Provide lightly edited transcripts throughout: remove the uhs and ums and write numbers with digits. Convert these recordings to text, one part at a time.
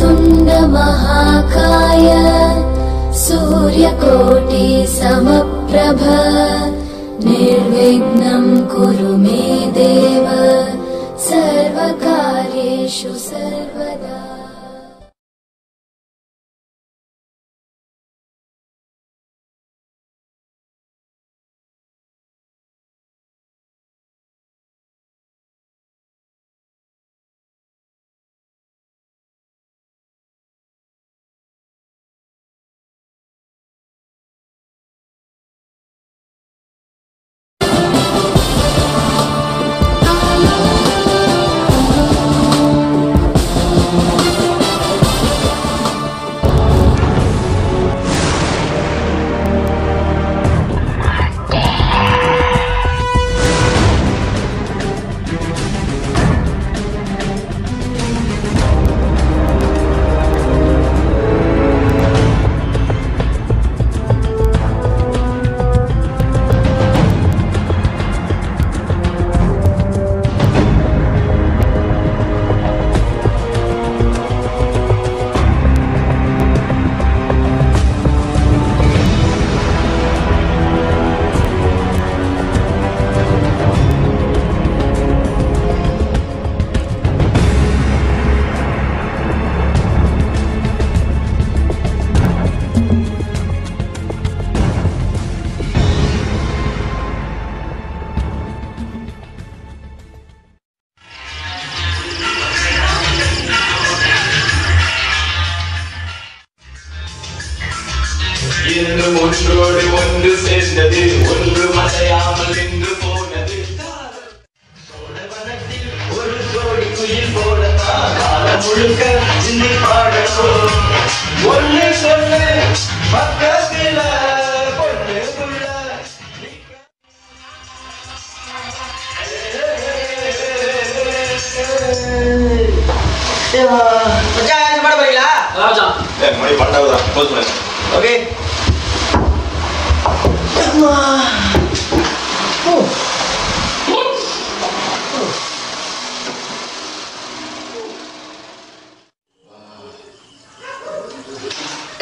वक्रतुण्ड महाकाय सूर्यकोटि समप्रभ निर्विघ्नं कुरु मे देव सर्वकार्येषु सर्वदा। ஒன்றோடு ஒன்று சேர்ந்தது ஒன்று மறையாமல் நின்று போனது ஒரு கோடி குயில் போலத்தான் காலம் முழுக்க சிந்தி பாடணும் ஒன்னு சொல்லு பக்கத்துல பொண்ணுக்குள்ள மச்சான் பாட போறீங்களா? மச்சான் மணி 12 க்ளோஸ் பண்ணுங்க. ஓகே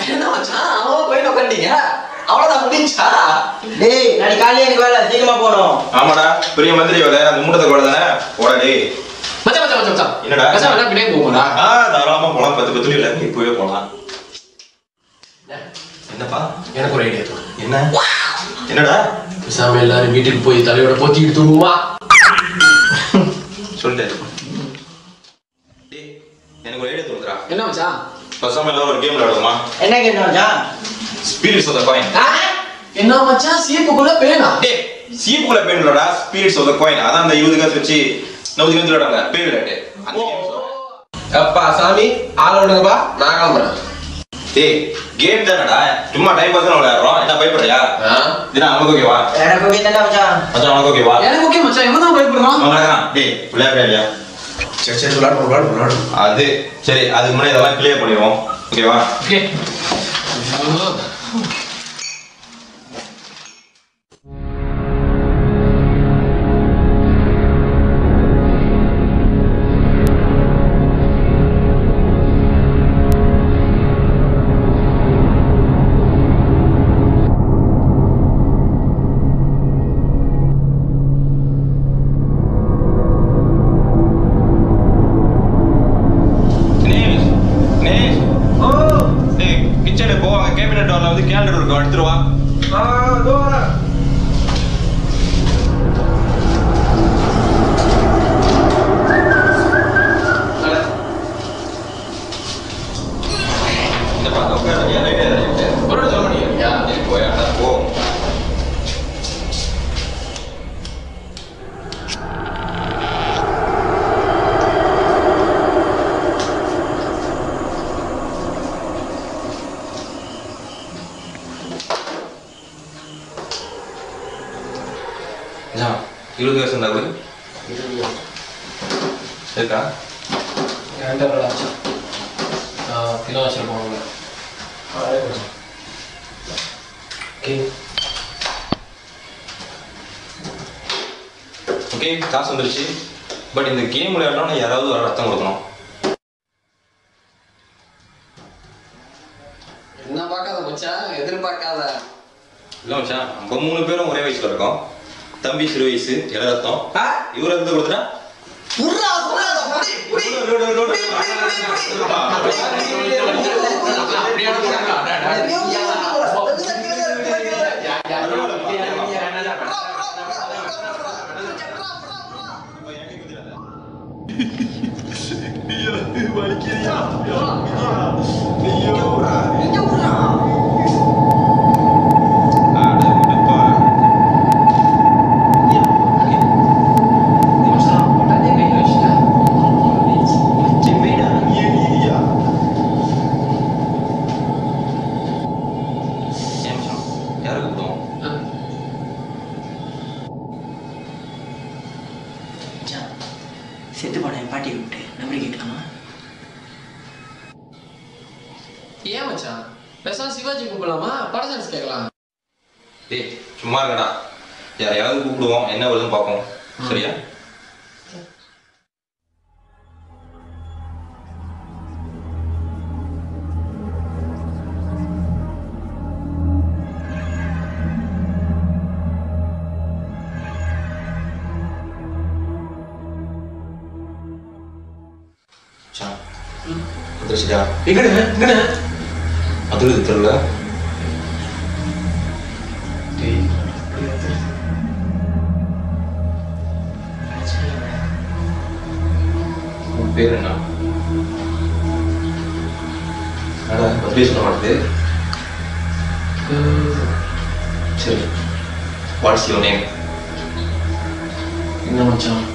என்ன மச்சான் அவன் போய் உட்காந்தீங்க அவ்வளவுதான் முடிஞ்சா? டேய் நாளைக்கு காலையில எனக்கு வேலை சீக்கிரமா போகணும். ஆமாடா பெரிய மந்திரி வேலை அந்த மூட்டத்தை கூட தானே போடா டேய். மச்சான் மச்சான் மச்சான் மச்சான் என்னடா மச்சான் வேணா பின்னாடி போகணும்டா. தாராளமா போலாம் 10 துணி இல்ல இப்பவே போலாம். என்னப்பா எனக்கு ஒரு ஐடியா இருக்கு. என்ன என்னடா பேசாம எல்லாரும் வீட்டுக்கு போய் தலையோட போத்திக்கிட்டு தூங்குவா சொல்லிட்டேன். டேய் எனக்கு ஒரு ஐடியா தோணுதுடா. என்ன மச்சான்? பேசாம எல்லாரும் ஒரு கேம் விளையாடுவோமா? என்ன கேட்டோம் மச்சான்? Spirits of the coin. என்ன மச்சான் சீப்புக்குள்ள பேனா? டேய் சீப்புக்குள்ள பேன் இல்லடா ஸ்பிரிட்ஸ் ஆஃப் தி காயின். அதான் அந்த 20 காசு வச்சு 90 காசு விளையாடுவாங்க பேன் விளையாட்டு. அப்பா சாமி ஆள விடுங்கப்பா நான் கிளம்புறேன். டேய் கேம் தானடா சும்மா டைம் பாஸ் விளையாடுறோம். என்ன பயப்படுறியா? இதுனா நமக்கு ஓகேவா? எனக்கு ஓகே தானே மச்சான். மச்சான் உனக்கு ஓகேவா? எனக்கு ஓகே மச்சான். இவன் தான் பயப்படுறான். அவங்கதான் டேய் விளையாடுறியா? சரி விளையாடு. அது சரி அதுக்கு முன்னாடி இதெல்லாம் கிளியர் பண்ணிடுவோம் ஓகேவா? ஓகே. எடுத்துருவா. இருபது வருஷம் தான் இருக்கா? ஓகே காசு வந்துருச்சு. பட் இந்த கேம் விளையாடணும் யாராவது ஒரு ரத்தம் கொடுக்கணும். மச்சான் எதிர்பார்க்காத. இல்ல மச்சான் நம்ம 3 பேரும் ஒரே வயசுல இருக்கோம். தம்பி சிறு வயசு இளரத்தம். இவர இருந்து கொடுத்தா புர்ரா புர்ரா புடி புடி செத்து போன என் பாட்டியை விட்டு நம்பி கேட்கலாமா? ஏன் மச்சான் பேசாம சிவாஜி கூப்பிடலாமா? படசான்ஸ் கேட்கலாம். டேய் சும்மா இருக்கடா. யாரையாவது கூப்பிடுவோம், என்ன வருதுன்னு பார்ப்போம். சரியா? சரியா? எங்கடா அது தெரியல. உன் பேர் என்ன? பதிலே சொல்ல மாட்டேது. சரி, வாட்ஸ் யுவர் நேம்? என்ன மச்சான்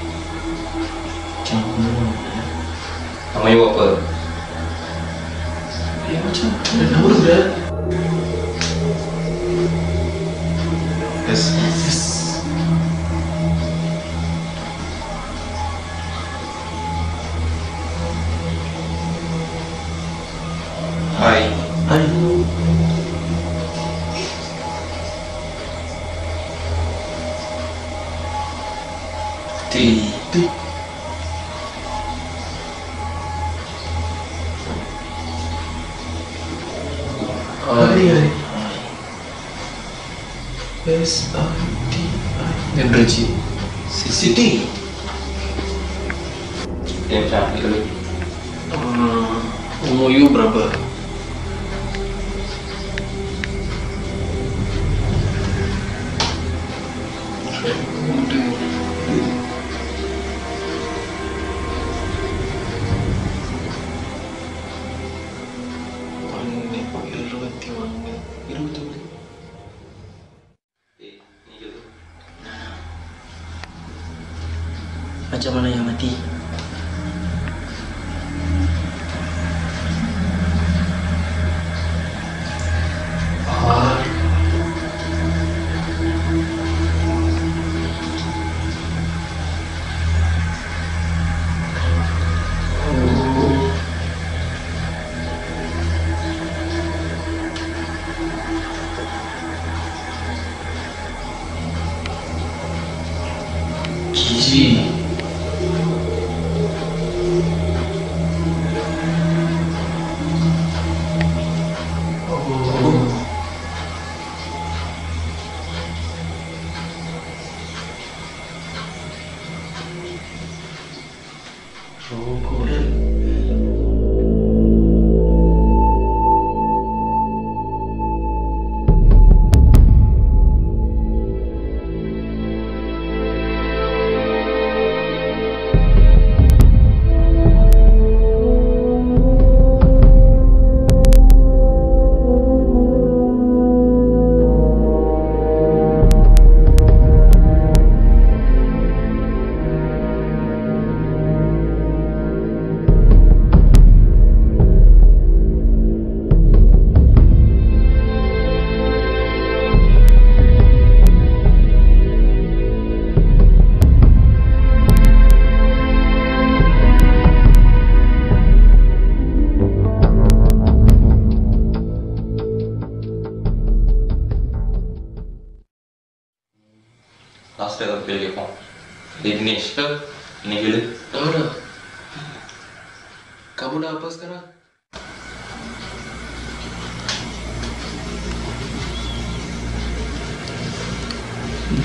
அம்மையோ அப்பா எஸ் ஹாய் டி என்றுச்சி சிட்டி ஏன் ஃபேமிலி யூ பிரபர் Macam mana yang mati? Gigi. Last ஏதாவது கேள்வி கேட்போம். தினேஷ் இன்னைக்கு கேளு. Kamu udah apa sekarang?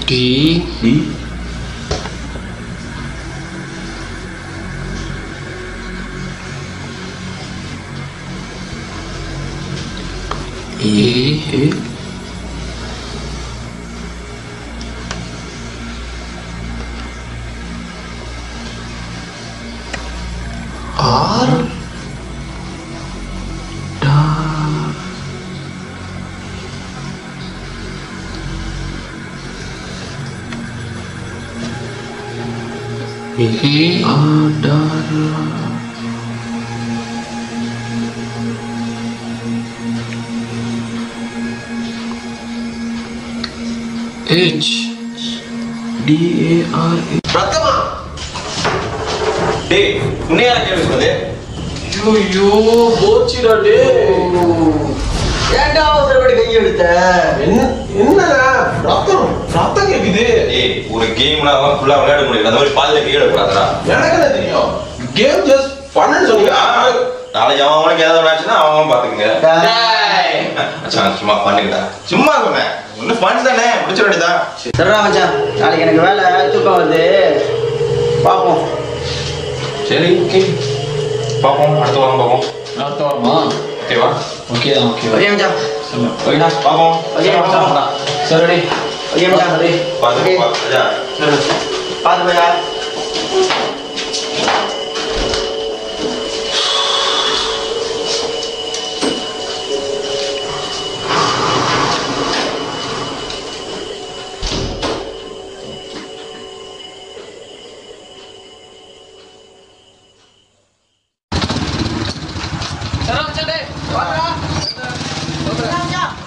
T T A A R H T A R ரத்தமா டேய் உன்னை யார கேள்வி சொன்னது? ஐயோ போச்சுடா டே ஏன்டா அவசரப்பட்டு கை எடுத்த என்னடா ரத்தம் ரத்தம் கேக்குது டேய் ஒரு கேம்னா ஃபுல்லா விளையாட முடியல. அந்த மாதிரி பாதியில கீழ கூடாதுடா. எனக்கு என்ன தெரியும் கேம் ஜஸ்ட் ஃபன்னு சொன்னீங்க நாளைக்கு அவனுக்கு ஏதாவது ஆச்சுன்னா அவன் பாத்துக்கங்க. டேய் மச்சான் சும்மா பண்ணுங்கடா. சும்மா சொன்னேன். ஒன்னும் ஃபன் தானே முடிச்ச வேண்டியதான். சரிடா மச்சான், நாளைக்கு எனக்கு வேலை தூக்கம் வருது, பார்ப்போம். சரி ஓகே பாப்போம். அடுத்த வாரம் பாப்போம். அடுத்த வாரமா? ஓகேவா? ஓகே தான், ஓகே. ஓகே மச்சான். சொல்லு. ஓகேடா பாப்போம். ஓகே மச்சான். சரி, ஓகே மச்சான். பாத்து ராஜா. பார்த்து போயா.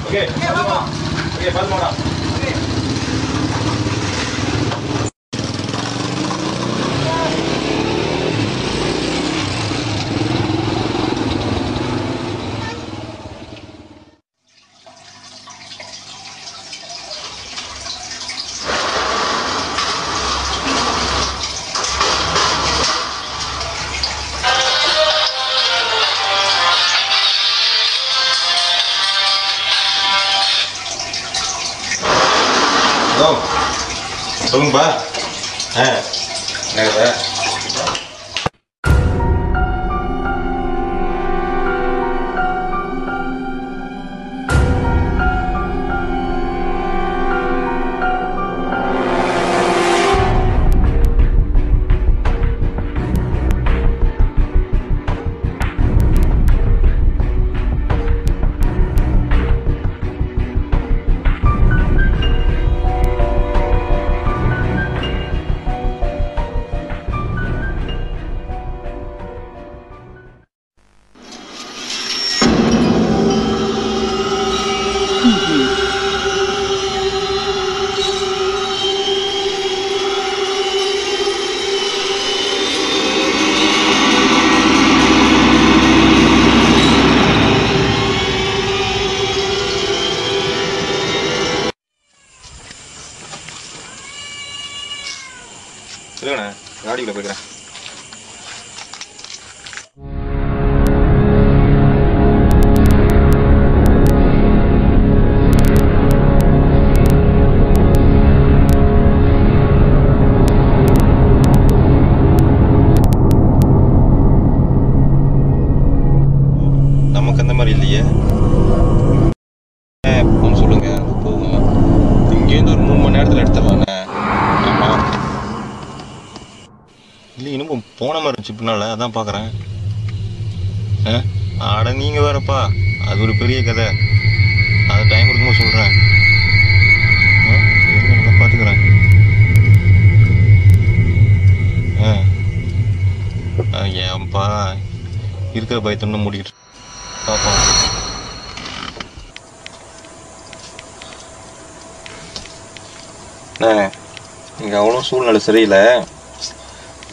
ஓகே பாப்போம். ஓகே பாத்துமாடா. சொல்லுங்கப்பா. என்ன சொல்லுங்கண்ணே, காடிக்குள்ள போய்க்கிறேன். நமக்கு அந்த மாதிரி இல்லையே. சொல்லுங்க போவோம். இங்கேருந்து ஒரு 3 மணி நேரத்தில் எடுத்துடலாண்ணே. ஆமாம் இல்லை, இன்னும் போன மாதிரி இருந்துச்சு பின்னால், அதான் பார்க்குறேன். ஆட நீங்கள் வேறப்பா, அது ஒரு பெரிய கதை. அது டைம் இருக்கும்போது சொல்கிறேன். நல்லா பார்த்துக்கிறேன். ஏன்ப்பா இருக்கிற பயத்தொன்னு மூடிக்கிட்டு பார்ப்போம். இங்கே அவ்வளோ சூழ்நிலை சரியில்லை.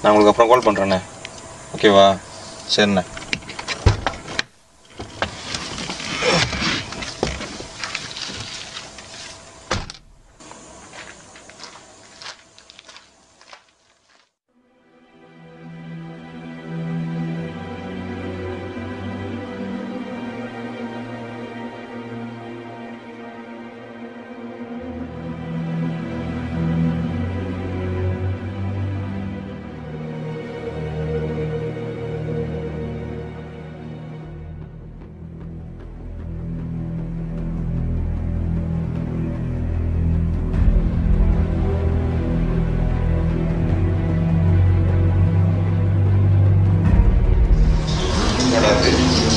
நான் உங்களுக்கு அப்புறம் கால் பண்ணுறேண்ணே. ஓகேவா? சரிண்ணே. இருக்கு.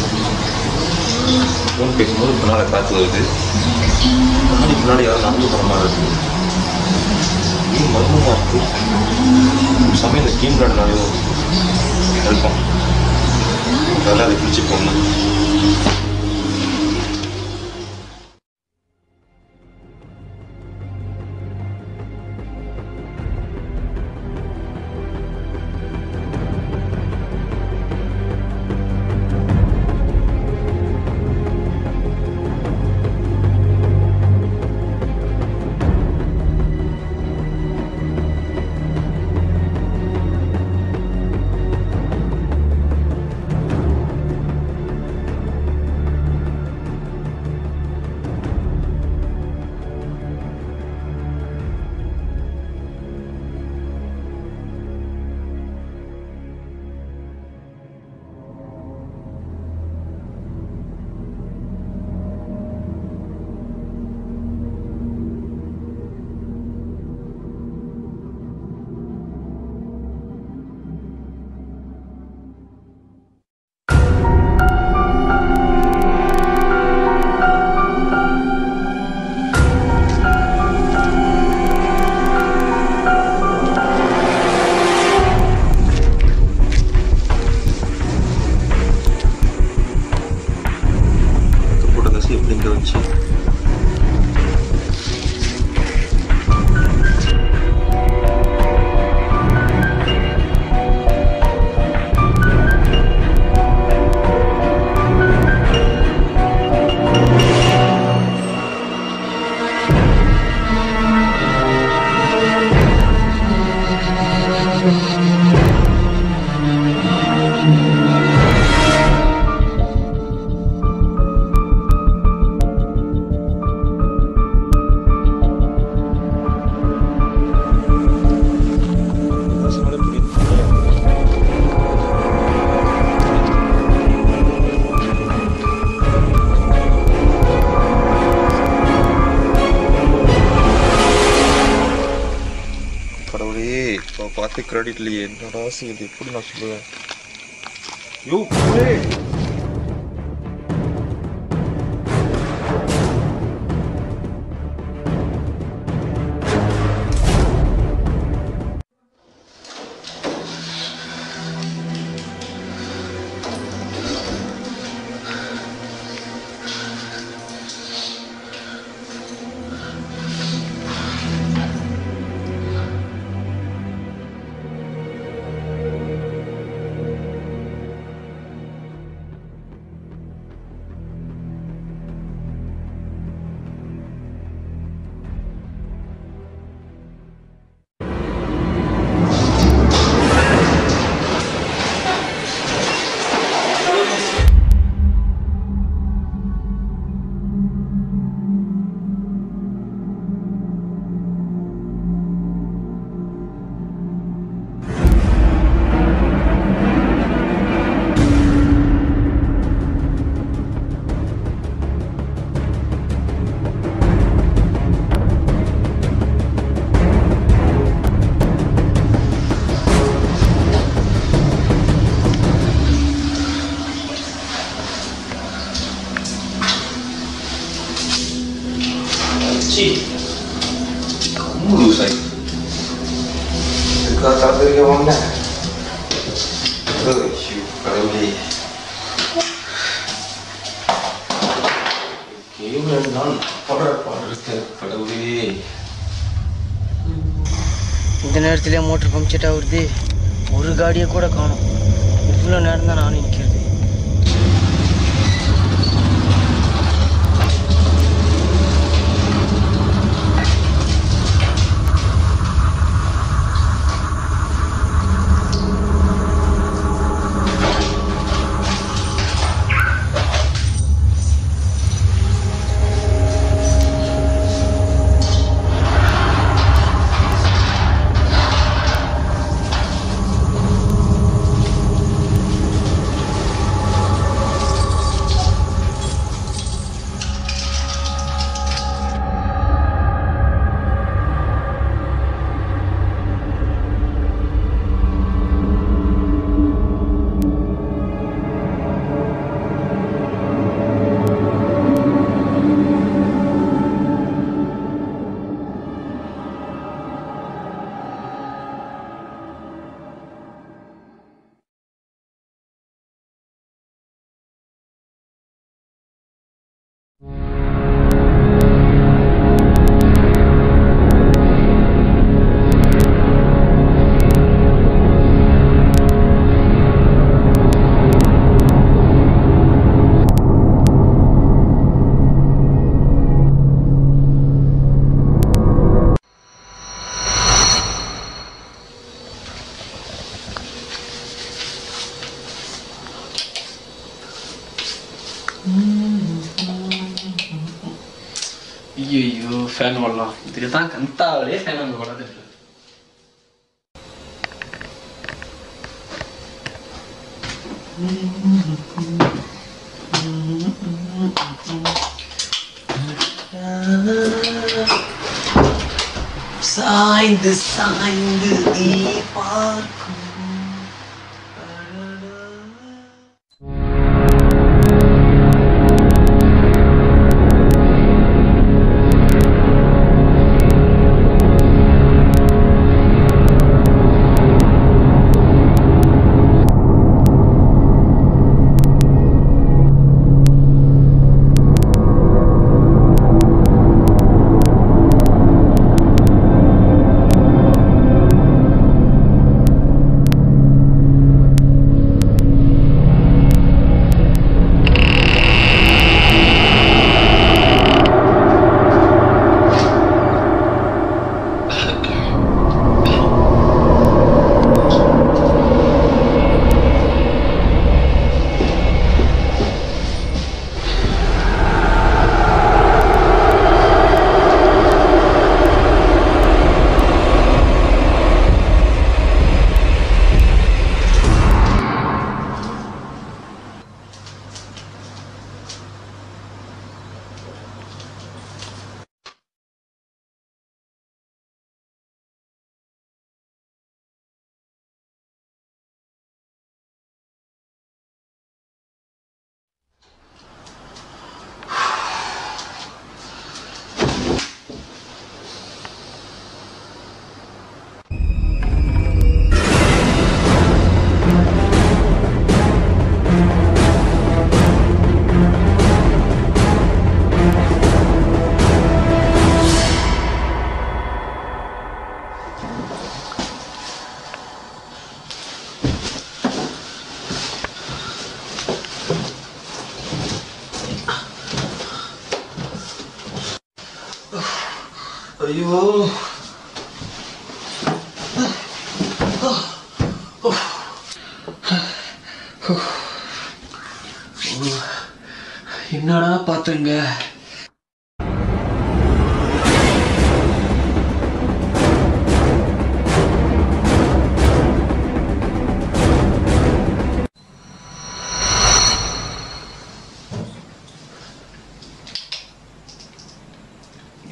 ஃபோன் பேசும்போது பின்னால் காற்று வருது. பின்னாடி யாரும் நடந்து போகிற மாதிரி இருக்குது. மர்மமாக இருக்குது. சமயம் இந்த ஸ்கீம் கார்டுனாலையும் இருக்கும். அதெல்லாம் அதை பிடிச்சி போகணும். பார்த்து கிரெடிட் இல்லையே, என்னடா செய்யுது, எப்படி நான் சொல்லுவேன்? யோ இந்த நேரத்திலே மோட்டர் பம்ப்செட் ஆகுது. ஒரு காடியை கூட காணும். இவ்வளோ நேரம் தான் நானும் நிற்கிறது. ஐயோ ஃபேன் வரலாம். இதுக்கு தான் கந்தாவிலே ஃபேன் அங்கே வராது. சாய்ந்து சாய்ந்து நீ பார்க்கும் ஐயோ என்னடா பாத்துங்க.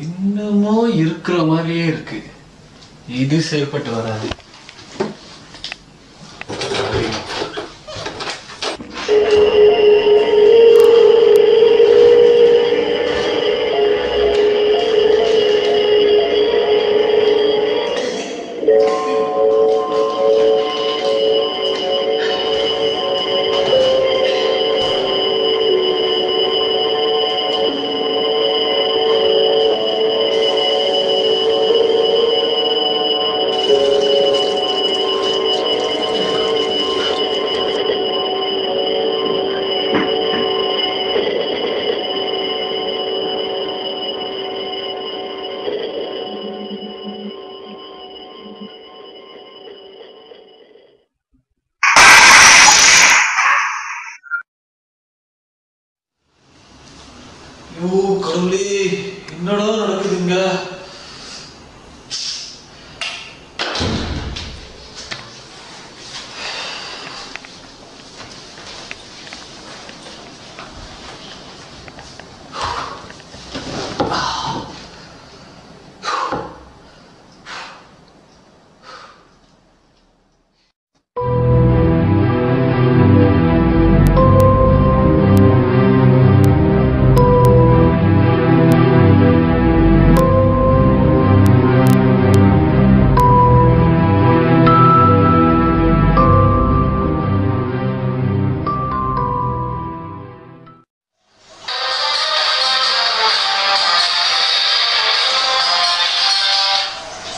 இன்னமோ இருக்கிற மாதிரியே இருக்கு. இது செயல்பட்டு வராது. ஐயோ கடவுளே, என்னடா நடக்குதுங்க?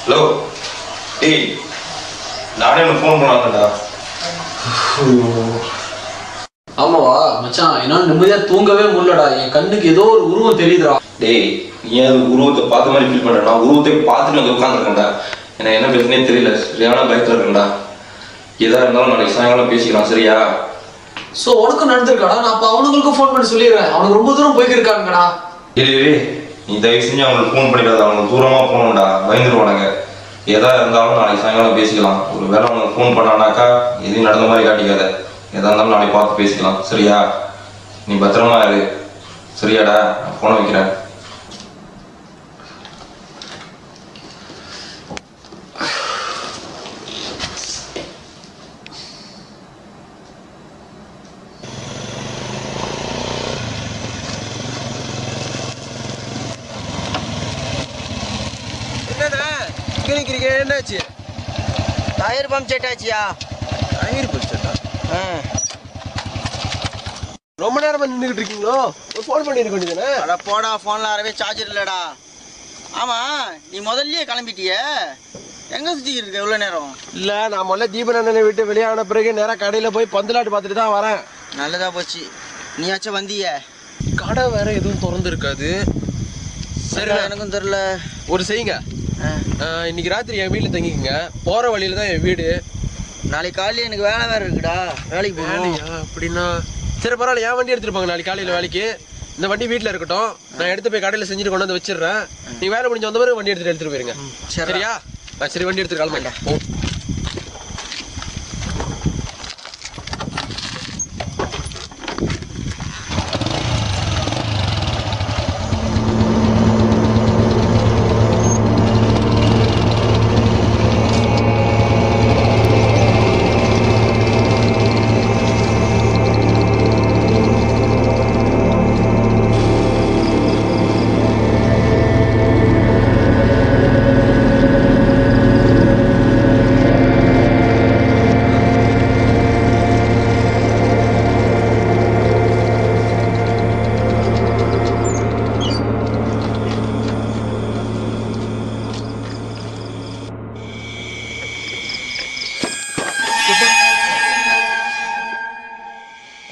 ஹலோ டேய், நானே உனக்கு ஃபோன் பண்ணாங்கடா. ஆமாவா மச்சான், என்னால நிம்மதியா தூங்கவே முடியலடா. என் கண்ணுக்கு ஏதோ ஒரு உருவம் தெரியுதுடா. டேய், நீ அது உருவத்தை பார்த்த மாதிரி ஃபீல் பண்றா? நான் உருவத்தை பார்த்துட்டு வந்து உட்காந்துருக்கேன்டா. எனக்கு என்ன பிரச்சனையே தெரியல. சரியான பயத்துல இருக்கேன்டா. எதா இருந்தாலும் நாளைக்கு சாயங்காலம் பேசிக்கலாம், சரியா? சோ உனக்கும் நடந்திருக்காடா. நான் அப்ப அவனுங்களுக்கும் ஃபோன் பண்ணி சொல்லிடுறேன். அவனுக்கு ரொம்ப தூரம் போய்க்கிருக்காங்கடா. இல்லவே நீ தயவு செஞ்சு அவங்களுக்கு ஃபோன் பண்ணிடாத. அவனுக்கு தூரமா போகணும்டா, பயந்துருவானுங்க. எதா இருந்தாலும் நாளைக்கு சாயங்காலம் பேசிக்கலாம். ஒரு வேளை அவனுக்கு ஃபோன் பண்ணானாக்கா எதையும் நடந்த மாதிரி காட்டிக்காத. எதா இருந்தாலும் நாளைக்கு பார்த்து பேசிக்கலாம், சரியா? நீ பத்திரமா இரு, சரியாடா? நான் ஃபோனை வைக்கிறேன். என்னாச்சு? டயர் பம்ப்செட் ஆச்சியா? டயர் பம்ப்செட்டா? ரொம்ப நேரமா நின்றுகிட்டு இருக்கீங்களோ? ஒரு ஃபோன் பண்ணிருக்க வேண்டியதானே? அட போடா, ஃபோன்ல அறவே சார்ஜர் இல்லடா. ஆமா, நீ முதல்லயே கிளம்பிட்டிய? எங்க சுத்திக்கிட்டு இருக்க இவ்வளவு நேரம்? இல்ல, நான் முதல்ல தீபன் அண்ணனை விட்டு வெளியான பிறகு நேரா கடையில போய் பந்தலாட்டு பார்த்துட்டு தான் வரேன். நல்லதா போச்சு. நீயாச்சும் வந்திய? கடை வேற எதுவும் திறந்து இருக்காது. சரி, எனக்கும் தெரியல. ஒரு செய்யுங்க, இன்னைக்கு ராத்திரி என் வீட்டுல தங்கிக்கங்க. போற வழியில தான் என் வீடு. நாளைக்கு காலையில எனக்கு வேலை வேற இருக்குடா, வேலைக்கு போகணும். அப்படின்னா சரி பரவாயில்ல, என் வண்டி எடுத்துட்டு போங்க நாளைக்கு காலையில வேலைக்கு. இந்த வண்டி வீட்டுல இருக்கட்டும், நான் எடுத்து போய் கடையில செஞ்சுட்டு கொண்டு வந்து வச்சிடுறேன். நீ வேலை முடிஞ்ச வந்த மாதிரி வண்டி எடுத்துட்டு போயிருங்க, சரியா? சரி, வண்டி எடுத்துட்டு கிளம்புங்க.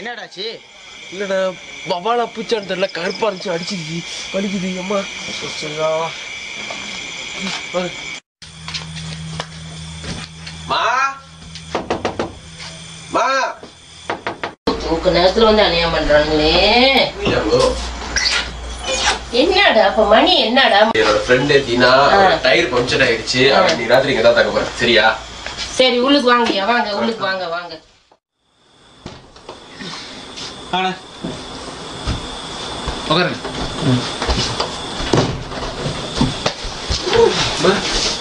என்னடாச்சு? இல்லடா, பவாலா பூச்சான்னு தெரியல, கருப்பா இருந்துச்சு, அடிச்சுது, வலிக்குது. அம்மா உங்க நேரத்துல வந்து அநியாயம் பண்றாங்களே. என்னடா அப்ப மணி? என்னடா? என்னோட ஃப்ரெண்ட் தீனா டயர் பம்ப்சர் ஆயிடுச்சு. அவன் நீ ராத்திரி இங்க தான் தங்க போறேன், சரியா? சரி, உள்ளுக்கு வாங்கயா, வாங்க உள்ளுக்கு வாங்க. வாங்க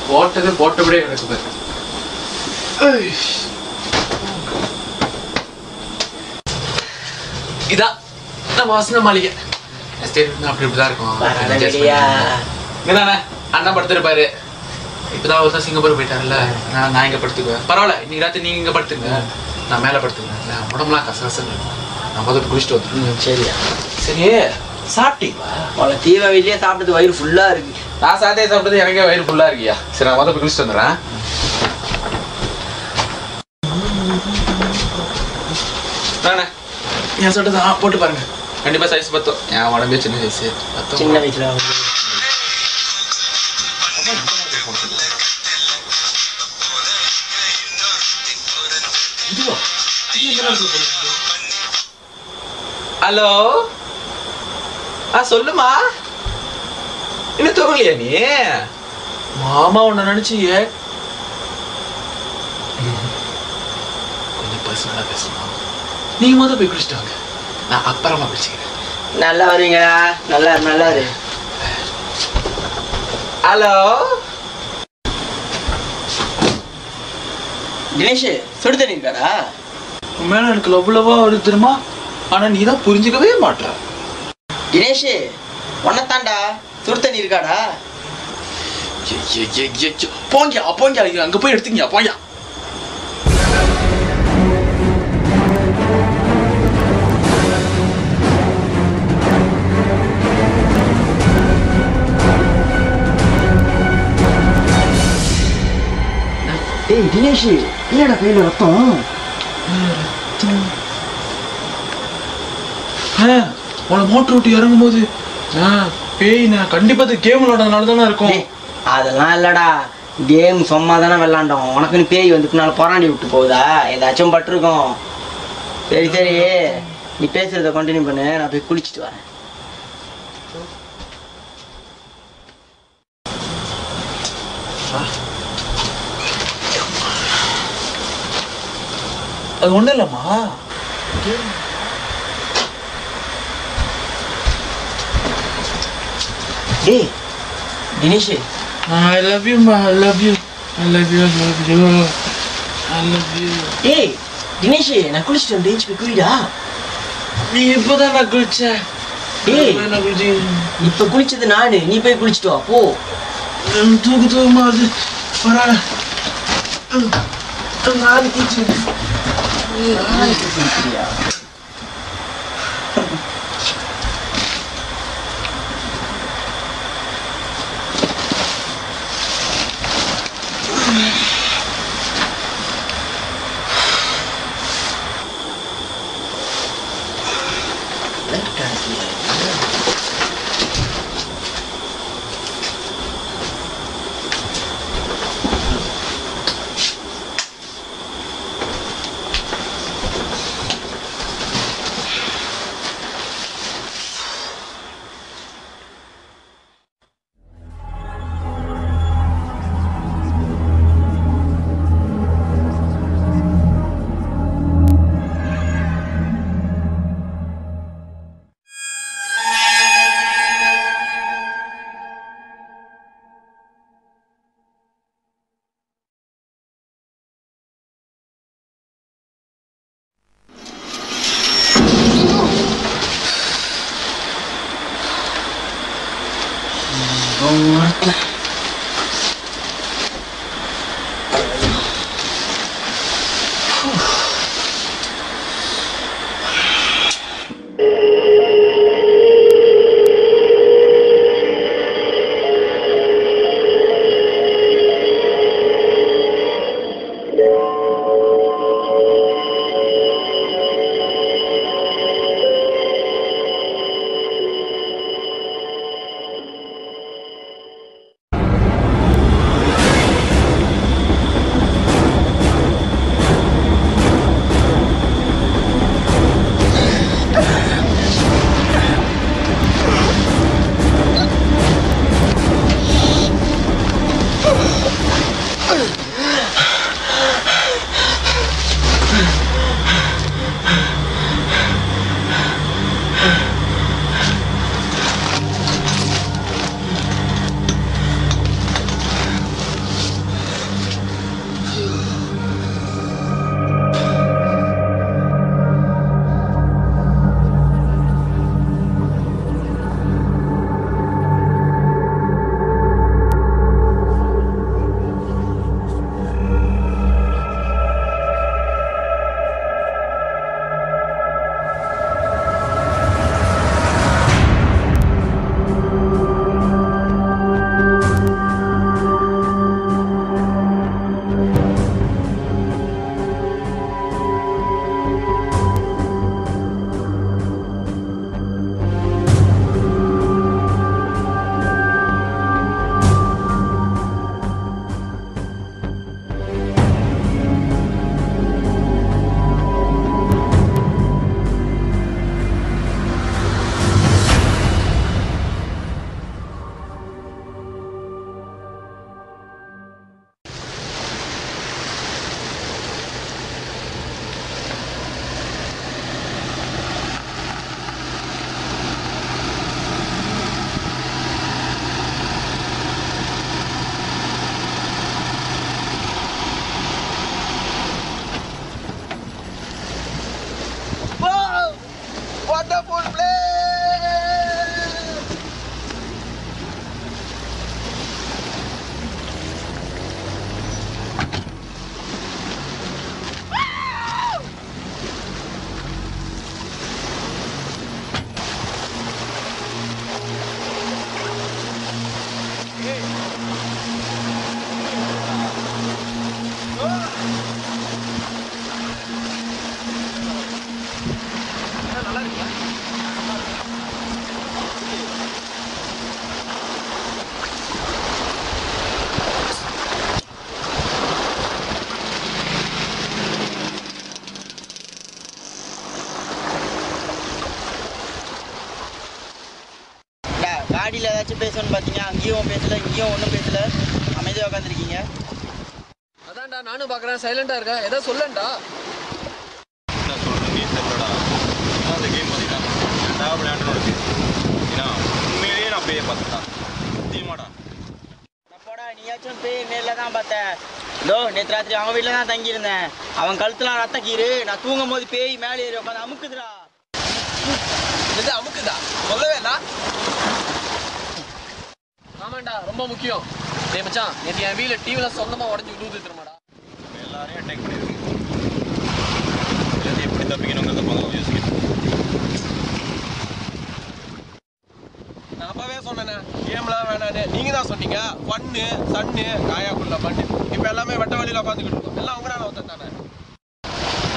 போட்டது போட்டபடியே கிடக்குது. இதான் நம்ம வசந்த மாளிகை. அப்படி இப்படிதான் இருக்கும். அண்ணா படுத்துருப்பாரு. இப்பதான் ஒரு தான் சிங்கப்பூர் போயிட்டாருல்ல, நான் இங்க படுத்துக்குவேன். பரவாயில்ல, இன்னைக்கு ராத்திரி நீங்க இங்க படுத்துங்க, நான் மேல படுத்துக்கிறேன். உடம்புலாம் கசகசன்னு இருக்கும். நான் முதல்ல குளிச்சுட்டு வந்துடுறேன். சரியா? சரி, சாப்பிட்டீங்களா? அவளை தீபாவளியிலேயே சாப்பிட்டது வயிறு ஃபுல்லா இருக்கு. நான் சாப்பிட்டது எனக்கே வயிறு ஃபுல்லா இருக்கியா? சரி, நான் முதல்ல குளிச்சுட்டு வந்துடுறேன். என் சொல்றது போட்டு பாருங்க, கண்டிப்பா சைஸ் பத்தும். என் உடம்பே சின்ன சைஸ் பத்தும். சின்ன வயசுல ஹலோ, சொல்லுமா. என்ன தூங்கலையா நீ? மாமா உன்னை நினைச்சு கொஞ்சம் பர்சனலா பேசணும். நீங்க முதல்ல போய் குளிச்சுட்டு வாங்க, நான் அப்புறமா குளிச்சுக்கிறேன். நல்லா வருவீங்களா? நல்லா நல்லா இரு. ஹலோ தினேஷ், சுடு தண்ணி இருக்காடா? மேல எனக்கு அவ்வளவா வருது தெரியுமா? ஆனா நீ தான் புரிஞ்சுக்கவே மாட்ட. தினேஷ், உன்னத்தாண்டா, சுடு தண்ணி இருக்காடா? போங்க போங்க, அங்க போய் எடுத்துங்க, போங்க. ஏய் தினேஷ், என்னடா கையில ரத்தம்? உன மோட்டர் விட்டு இறங்கும் போது பேய், நான் கண்டிப்பா கேம் விளையாடுறதுனால தானே இருக்கும். அதெல்லாம் இல்லடா, கேம் சும்மா தானே விளாண்டோம். உனக்குன்னு பேய் வந்துட்டுனால பொறாண்டி விட்டு போகுதா? ஏதாச்சும் பட்டிருக்கோம். சரி சரி, நீ பேசுறத கண்டினியூ பண்ணு, நான் போய் குளிச்சுட்டு வரேன். அது ஒன்றும் இல்லைம்மா. டேய் Dinesh, I love you, ma. I love you. I love you. I love you. I love you. டேய் தினேஷ், நான் குளிச்சுட்டு வந்து போய் குளிடா. நீ இப்போதான் நான் குளிச்சேன். டேய் நான் குளிச்சேன். இப்ப குளிச்சது நானு, நீ போய் குளிச்சுட்டு வா போ. தூக்கமா அது பரவாயில்ல. நான் குளிச்சேன். குளிக்கிறியா? காடியில் ஏதாச்சும் பேசணும்னு பார்த்தீங்க, அங்கேயும் பேசல, இங்கேயும் ஒன்றும் பேசல, அமைதியாக உட்காந்துருக்கீங்க. அதான்டா நானும் பார்க்குறேன், சைலண்டாக இருக்கேன். ஏதோ சொல்லண்டா. என்ன சொல்கிறது நீ தெரியலடா. அந்த கேம் பார்த்தீங்கன்னா விளையாண்டு இருக்கு. ஏன்னா உண்மையிலேயே நான் பேயை பார்த்துட்டா சத்தியமாடா. அப்போடா நீயாச்சும் பேய் நேரில் தான் பார்த்தேன். நேற்று ராத்திரி அவன் வீட்டில் தான் தங்கியிருந்தேன். அவன் கழுத்துலாம் ரத்த கீறு. நான் தூங்கும் போது பேய் மேலே ஏறி உட்காந்து அமுக்குதுடா. இது அமுக்குதா? சொல்லவேடா. ஆமாண்டா, ரொம்ப முக்கியம். டேய் மச்சான், நேற்று என் வீட்டில் டிவியில் சொந்தமாக உடஞ்சி விழுந்து திரும்படா. எல்லாரையும் அட்டாக் பண்ணியிருக்கு. இதுலேருந்து எப்படி தப்பிக்கணுங்கிறத முதல்ல யோசிக்கணும். நான் அப்பவே சொன்னேண்ணே, கேம்லாம் வேணான்னு. நீங்கள் தான் சொன்னீங்க ஃபன்னு சன்னு காயாக்குள்ள பண்ணு. இப்போ எல்லாமே வெட்ட வழியில் உட்காந்துக்கிட்டு இருக்கோம். எல்லாம் உங்களால் ஒருத்தன் தானே.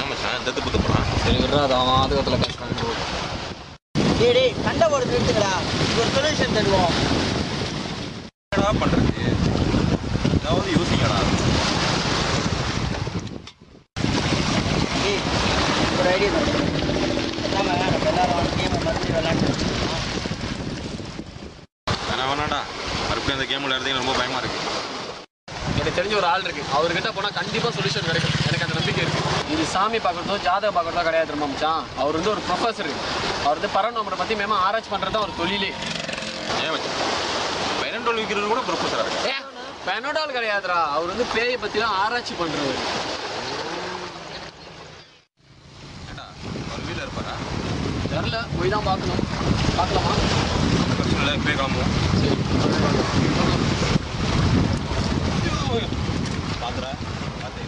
ஆமாம் சார், தத்து புத்த போகிறான். சரி விட்றாது, அவன் ஆதுகத்தில் பேசுகிறாங்க. டேய் சண்டை போடுறது எடுத்துக்கடா. இது ஒரு சொல்யூஷன் தருவோம். என்னடா பண்ணுறது? ஏதாவது யோசிக்கடா. டேய் ஒரு ஐடியா தருவோம். நம்ம எல்லாரும் கேமை மறுபடியும் விளையாண்டு வேணாடா, மறுபடியும் அந்த கேம் விளையாடுறது ரொம்ப பயமாக இருக்குது. எனக்கு தெரிஞ்ச ஒரு ஆள் இருக்கு, அவர்கிட்ட போனால் கண்டிப்பாக சொல்யூஷன் கிடைக்கும். எனக்கு அந்த நம்பிக்கை இருக்கு. இது சாமி பார்க்குறதோ ஜாதகம் பார்க்குறதோ கிடையாது தெரியுமா மச்சான். அவர் வந்து ஒரு ப்ரொஃபஸர். அவர் வந்து பரநம்பரை பற்றி மேமா ஆராய்ச்சி பண்ணுறது தான் ஒரு தொழிலே. ஏன் வச்சு பெனடோல் விற்கிறது கூட ப்ரொஃபஸராக இருக்கு. பெனடால் கிடையாதுடா, அவர் வந்து பேயை பற்றிலாம் ஆராய்ச்சி பண்ணுறவர். ஏடா அவர் வீட்டில் இருப்பாரா? தெரில, போய் தான் பார்க்கணும். பார்க்கலாமா? பிரச்சனை இல்லை, இப்போயே கிளம்புவோம். சரி பார்த்துறா பார்த்து.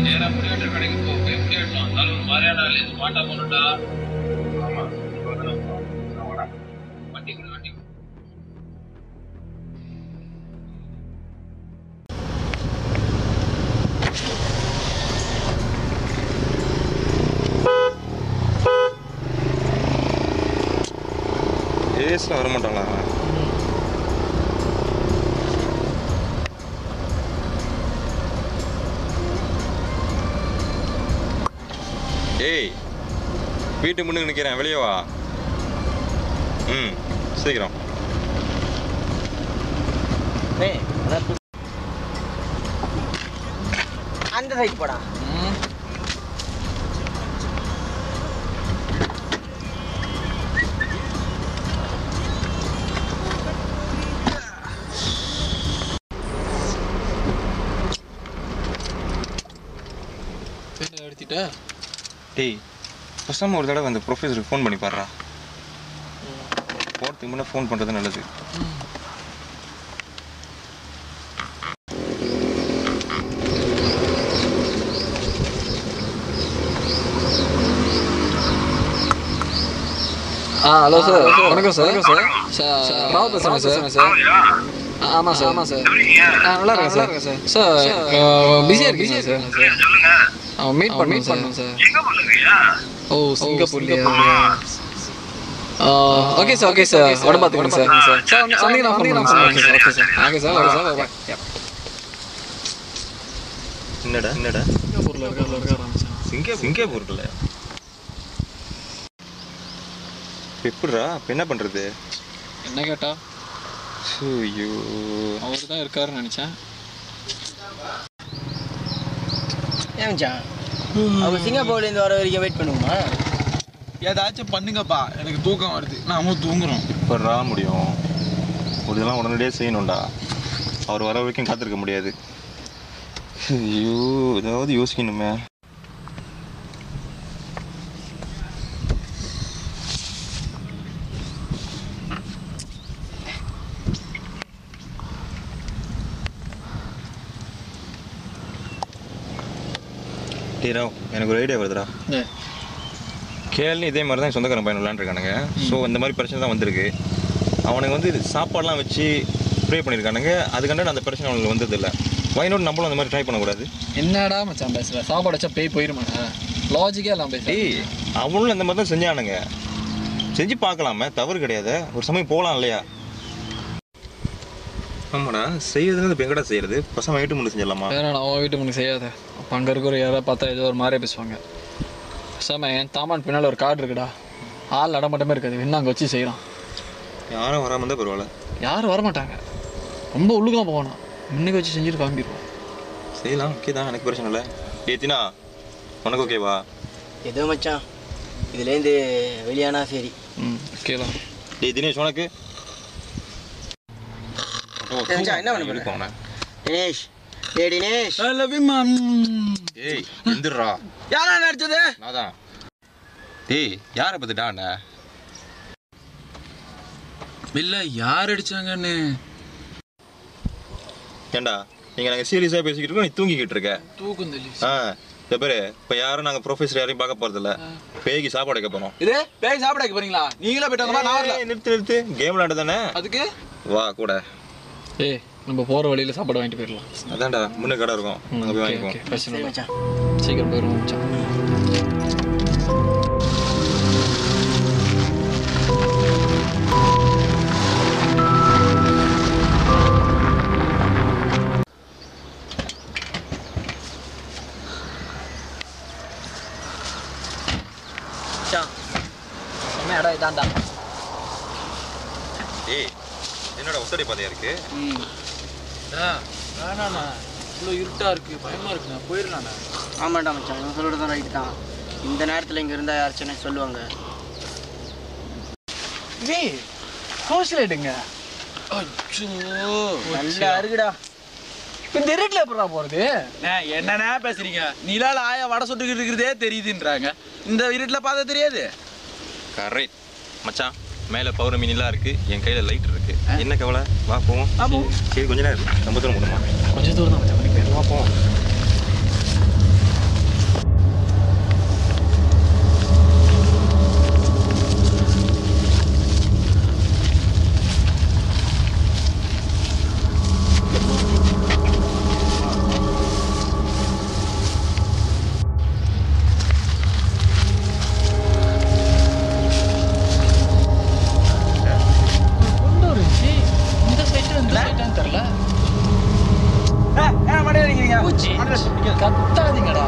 நேரம் முடிவெட்டர் கடைக்கு போய் முடிவெட்டலாம். இருந்தாலும் ஒரு மாதிரியான ஸ்மார்ட்டா போனோம்டா. ஆமா வண்டி கொடு வண்டி. ஏஸ்ல வர மாட்டாங்களா? ஏய், வீட்டு முன்னுக்கு நிற்கிறேன், வெளியே வா. சீக்கிரம். அந்த சைடு போடா. எடுத்துட்டா டேய், ஃபஸ்ட் ஒரு தடவை அந்த ப்ரொஃபஸருக்கு ஃபோன் பண்ணி பாடுறா. போகிறதுக்கு முன்னே ஃபோன் பண்ணுறது நல்லது. ஹலோ சார், வணக்கம் சார். சார் ராவ் பேசுகிறேன் சார். ஆமாம் சார். நல்லா இருக்கேன் சார். சார் பிஸியாக இருக்கீங்க சார். மீட் பண்ணணும் சார். ஓ, சிங்கப்பூர்லையா? Okay sir. உடம்பு பார்த்துக்கணும் சார். சொன்னீங்க நான் ஃபோன் பண்ணுறேன் சார். Okay sir. என்னடா சிங்கப்பூரில் இருக்காரு. சிங்கப்பூர்ல எப்படிடா? இப்போ என்ன பண்ணுறது? என்ன கேட்டா? ஐயோ, அவர் தான் இருக்காருன்னு நினச்சேன். ஏன்ச்சா அவர் சிங்கப்பூர்லேருந்து வர வரைக்கும் வெயிட் பண்ணுவோமா? ஏதாச்சும் பண்ணுங்கப்பா, எனக்கு தூக்கம் வருது. நாம தூங்குறோம். எப்படா முடியும்? ஒரு இதெல்லாம் உடனடியே செய்யணும்டா. அவர் வர வரைக்கும் காத்திருக்க முடியாது. ஐயோ, ஏதாவது யோசிக்கணுமே. டீராவ், எனக்கு ஒரு ஐடியா வருதுடா. கேள்வி இதே மாதிரி தான் சொந்தக்காரன் பையன் விளாண்டுருக்கானுங்க. ஸோ இந்த மாதிரி பிரச்சனை தான் வந்திருக்கு. அவனுக்கு வந்து சாப்பாடெலாம் வச்சு ப்ரே பண்ணியிருக்கானுங்க. அதுக்காண்ட அந்த பிரச்சனை அவனுக்கு வந்ததில்லை. வைனோட் நம்மளும் அந்த மாதிரி ட்ரை பண்ணக்கூடாது. என்னடா மச்சான் பேசுகிற? சாப்பாடு வச்சா பேய் போயிடுமாடா? லாஜிக்கே எல்லாம் பேச. அவனும் அந்த மாதிரி தான் செஞ்சானுங்க. செஞ்சு பார்க்கலாமே, தவறு கிடையாது. ஒரு சமயம் போகலாம் இல்லையா? ஆமாடா செய்யறதுன்னு இப்போ எங்கடா செய்யறது பசங்க வீட்டு முன்னாடி செஞ்சிடலாமா? வேணா அவன் வீட்டு முன்னாடி செய்யாத. அப்போ அங்கே இருக்கிற யாராவது பார்த்தா ஏதோ ஒரு மாதிரியே பேசுவாங்க. சாம என் தாமான் பின்னால் ஒரு கார்டு இருக்குடா, ஆள் நடமாட்டமே இருக்காது, இன்னும் அங்கே வச்சு செய்கிறான். யாரும் வராமல் இருந்தால் பரவாயில்ல. யாரும் வரமாட்டாங்க, ரொம்ப உள்ளுக்கெலாம் போகணும், முன்னுக்கு வச்சு செஞ்சுட்டு கிளம்பிடுவோம். செய்யலாம், ஓகே தான், எனக்கு பிரச்சனை இல்லை. ஏத்தினா உனக்கு ஓகேவா? ஏதோ மச்சான் இதுலேருந்து வெளியானா சரி. ஓகேலாம். தினேஷ் உனக்கு என்ன பண்ண போன தினேஷ்? தினேஷ் ஏய் எந்திரா. யாரா நடிச்சது? அதான் டேய் யாரை பார்த்துட்டாண்ண இல்ல யார் அடிச்சாங்கன்னு. ஏண்டா நீங்க நாங்கள் சீரியஸாக பேசிக்கிட்டு இருக்கோம், நீ தூங்கிக்கிட்டு இருக்க. தூக்கம் தெரியல. பேரு இப்போ யாரும் நாங்கள் ப்ரொஃபஸர் யாரையும் பார்க்க போறதில்ல, பேய்க்கு சாப்பாடு வைக்க போறோம். இது பேய் சாப்பிட வைக்க போறீங்களா? நீங்களா போயிட்டு வந்தா நான் வரல. நிறுத்து கேம் விளையாண்டு தானே அதுக்கு வா கூட. ஏய் நம்ம போகிற வழியில் சாப்பாடு வாங்கிட்டு போயிடலாம். அதான்டா முன்னே கடை இருக்கும், அங்கே போய் வாங்கிக்குவோம். சீக்கிரம் போயிடுவோம் மச்சான். என்ன இடம் இதான்டா. ஏய் என்னோட ஒத்தடி பாதையா இருக்கு. வேணாண்ணா, இவ்வளோ இருட்டா இருக்கு, பயமா இருக்குண்ணா, போயிடலாண்ணா. ஆமாண்டா மச்சான், இவன் சொல்கிறது தான் ரைட்டு தான். இந்த நேரத்தில் இங்கே இருந்தால் யாராச்சும் சொல்லுவாங்க. ஏய் ஹோஸ்டல் எடுங்க. அச்சோ நல்லா இருக்குடா. இந்த இருட்டில் எப்படா போகிறது? என்னண்ணா பேசுறீங்க? நிலால ஆயா வடை சுட்டுக்கிட்டு இருக்கிறதே தெரியுதுன்றாங்க, இந்த இருட்டில் பார்த்தா தெரியாது. கரெக்ட் மச்சான், மேலே பௌர்ணமி நிலா இருக்கு, என் கையில் லைட் இருக்கு, என்ன கவலை? வா போவோம். சரி கொஞ்ச நேரம் இருக்கு, ரொம்ப தூரம் போகணுமா? கொஞ்சம் தூரம் தான் மச்சான், மணிக்கு வா போவோம். கத்தாதீங்கடா.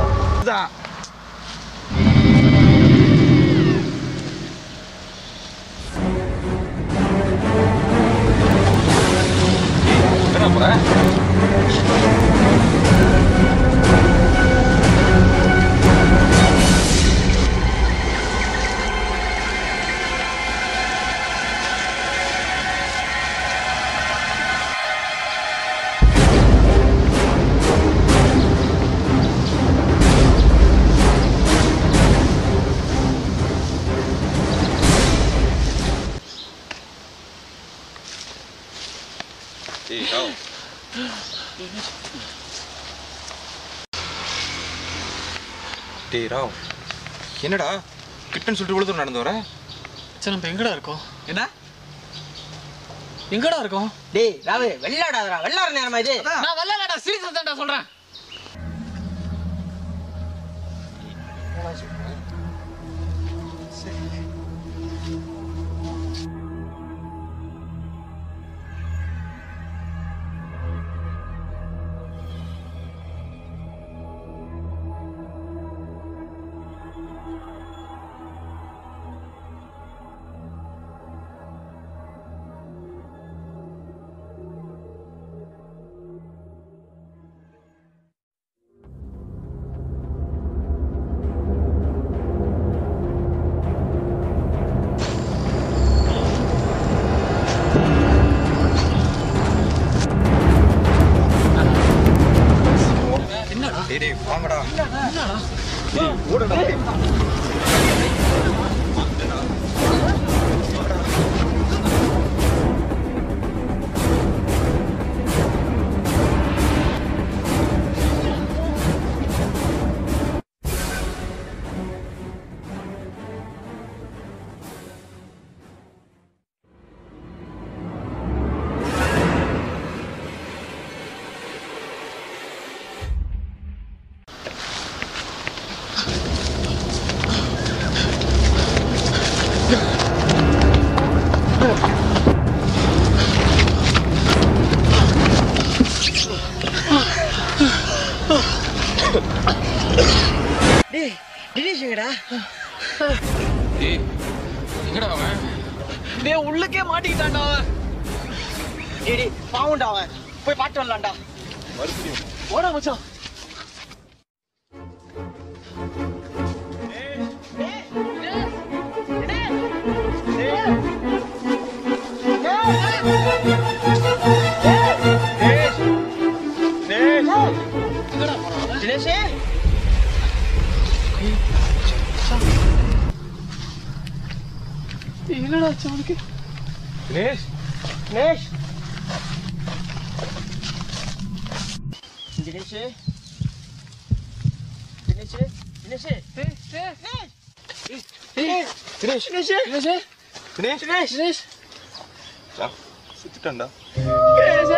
டேய் ராவ், என்னடா கிட்டன்னு சொல்லிட்டு இவ்வளோ தூரம் நடந்து வர? சரி நம்ம எங்கடா இருக்கோம்? என்ன எங்கடா இருக்கோம்? டேய் ராவு, வெள்ளாடாதடா, வெள்ளாற நேரமா இது? நான் வெள்ளாடா, சீரியஸா தான்டா சொல்றேன். டேய் வாங்கடா. என்னடா ஓடடா. டேய் தினேஷ் எங்கடா? டேய் எங்கடா அவன்? டேய் உள்ளக்கே மாட்டிக்கிட்டான்டா அவன். டேய் பாவுண்டா அவன். போய் பாட்டு வரலாம்டா. மறுபடியும் போடா மச்சான். தினேஷ் என்னடா அவனுக்கு? தினேஷ் தினேஷ் தினேஷ் தினேஷ் தினேஷ் தினேஷ் தினேஷ் தினேஷ் தினேஷ் தினேஷ் சுத்திட்டான்டா. தினேஷ்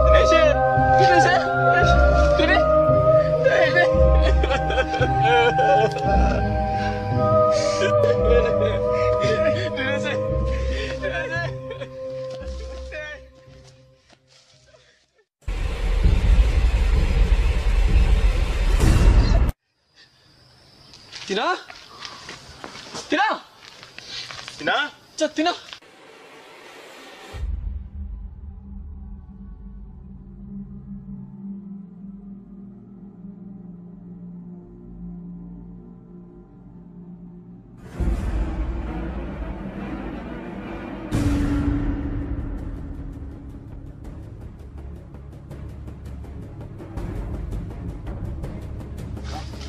தினேஷ் தினேஷ் தினா தினா தினா தினா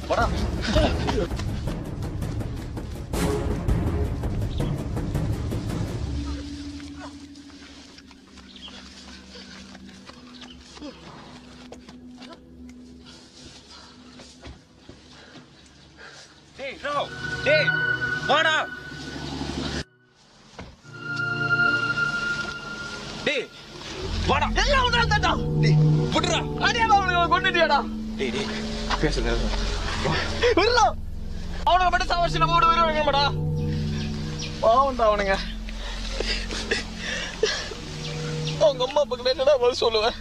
போடா. டேய் ராவ் டேய் வாடா. டேய் வாடா. எல்லாம் உடனே தட்டா. டேய் விடுடா. அடியாடா அவனுக்கு கொன்னுட்டியாடா. டேய் டேய் பேசுங்க. இல்ல அவனுக்கு மட்டும் சாவச்சு நம்ம விட வருவாங்க மாடா. பாவம்டா அவனுங்க. அவங்க அம்மா பக்கத்துல என்னடா பதில் சொல்லுவேன்?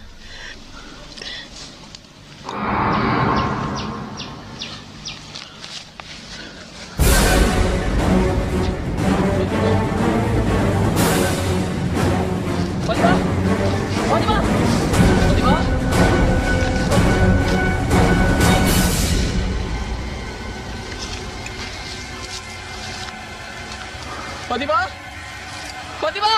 பதிமா பதிமா